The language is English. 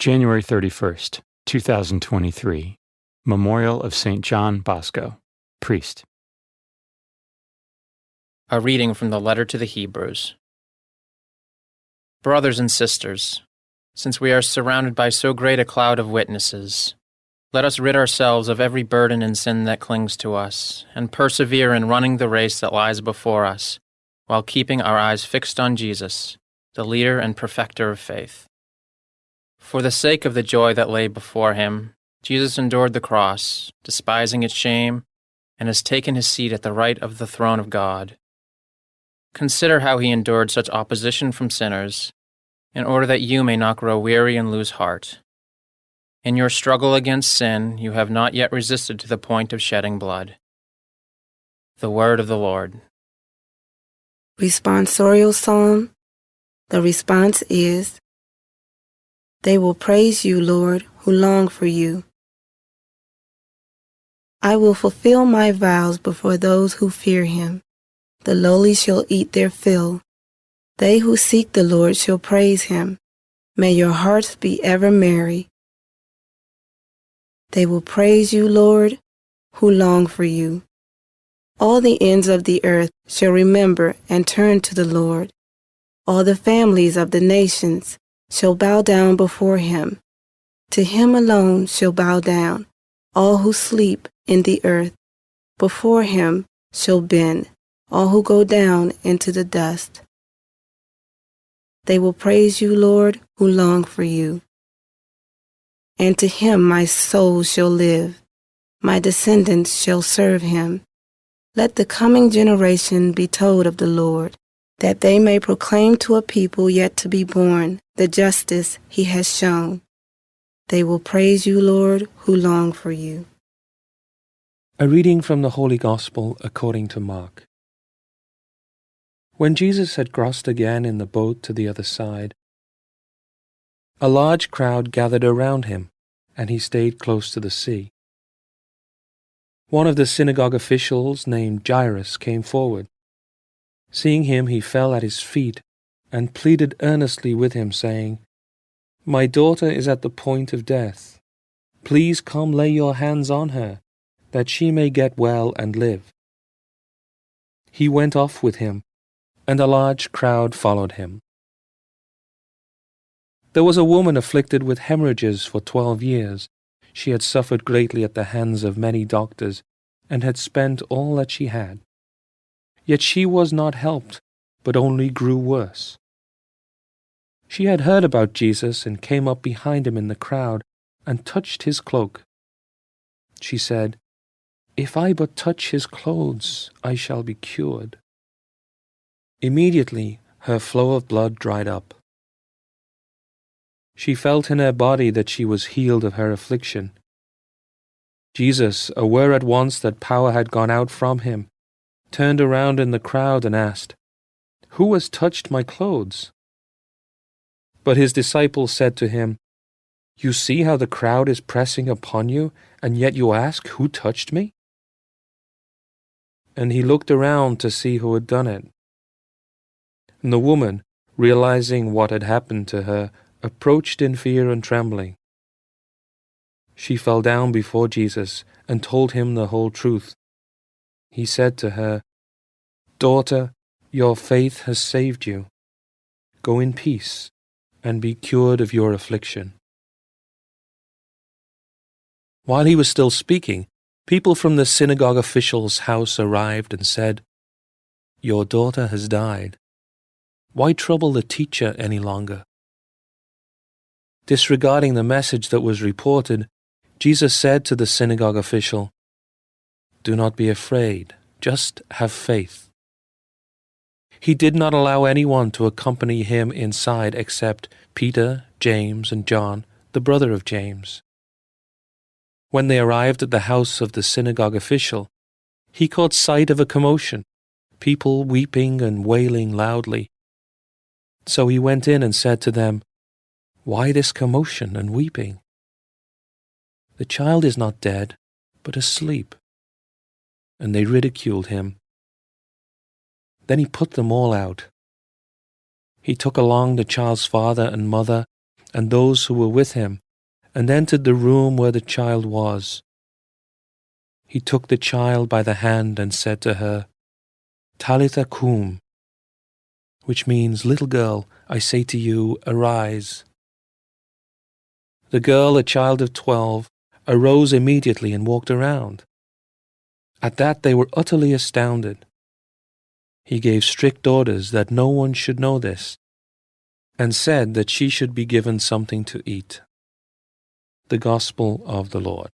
January 31st, 2023. Memorial of St. John Bosco, priest. A reading from the letter to the Hebrews. Brothers and sisters, since we are surrounded by so great a cloud of witnesses, let us rid ourselves of every burden and sin that clings to us, and persevere in running the race that lies before us, while keeping our eyes fixed on Jesus, the leader and perfecter of faith. For the sake of the joy that lay before him, Jesus endured the cross, despising its shame, and has taken his seat at the right of the throne of God. Consider how he endured such opposition from sinners, in order that you may not grow weary and lose heart. In your struggle against sin, you have not yet resisted to the point of shedding blood. The word of the Lord. Responsorial Psalm. The response is, "They will praise you, Lord, who long for you. I will fulfill my vows before those who fear him. The lowly shall eat their fill. They who seek the Lord shall praise him. May your hearts be ever merry. They will praise you, Lord, who long for you. All the ends of the earth shall remember and turn to the Lord. All the families of the nations shall bow down before him. To him alone shall bow down all who sleep in the earth. Before him shall bend all who go down into the dust. They will praise you, Lord, who long for you. And to him my soul shall live. My descendants shall serve him. Let the coming generation be told of the Lord, that they may proclaim to a people yet to be born the justice he has shown. They will praise you, Lord, who long for you. A reading from the Holy Gospel according to Mark. When Jesus had crossed again in the boat to the other side, a large crowd gathered around him, and he stayed close to the sea. One of the synagogue officials named Jairus came forward. Seeing him, he fell at his feet and pleaded earnestly with him, saying, "My daughter is at the point of death. Please come lay your hands on her, that she may get well and live." He went off with him, and a large crowd followed him. There was a woman afflicted with hemorrhages for 12 years. She had suffered greatly at the hands of many doctors, and had spent all that she had. Yet she was not helped, but only grew worse. She had heard about Jesus and came up behind him in the crowd and touched his cloak. She said, "If I but touch his clothes, I shall be cured." Immediately her flow of blood dried up. She felt in her body that she was healed of her affliction. Jesus, aware at once that power had gone out from him, turned around in the crowd and asked, "Who has touched my clothes?" But his disciples said to him, "You see how the crowd is pressing upon you, and yet you ask, 'Who touched me?'" And he looked around to see who had done it. And the woman, realizing what had happened to her, approached in fear and trembling. She fell down before Jesus and told him the whole truth. He said to her, "Daughter, your faith has saved you. Go in peace and be cured of your affliction." While he was still speaking, people from the synagogue official's house arrived and said, "Your daughter has died. Why trouble the teacher any longer?" Disregarding the message that was reported, Jesus said to the synagogue official, "Do not be afraid, just have faith." He did not allow anyone to accompany him inside except Peter, James, and John, the brother of James. When they arrived at the house of the synagogue official, he caught sight of a commotion, people weeping and wailing loudly. So he went in and said to them, "Why this commotion and weeping? The child is not dead, but asleep." And they ridiculed him. Then he put them all out. He took along the child's father and mother and those who were with him, and entered the room where the child was. He took the child by the hand and said to her, Talitha cum, which means, Little girl, I say to you, arise. The girl, a child of 12, arose immediately and walked around. At that they were utterly astounded. He gave strict orders that no one should know this, and said that she should be given something to eat. The Gospel of the Lord.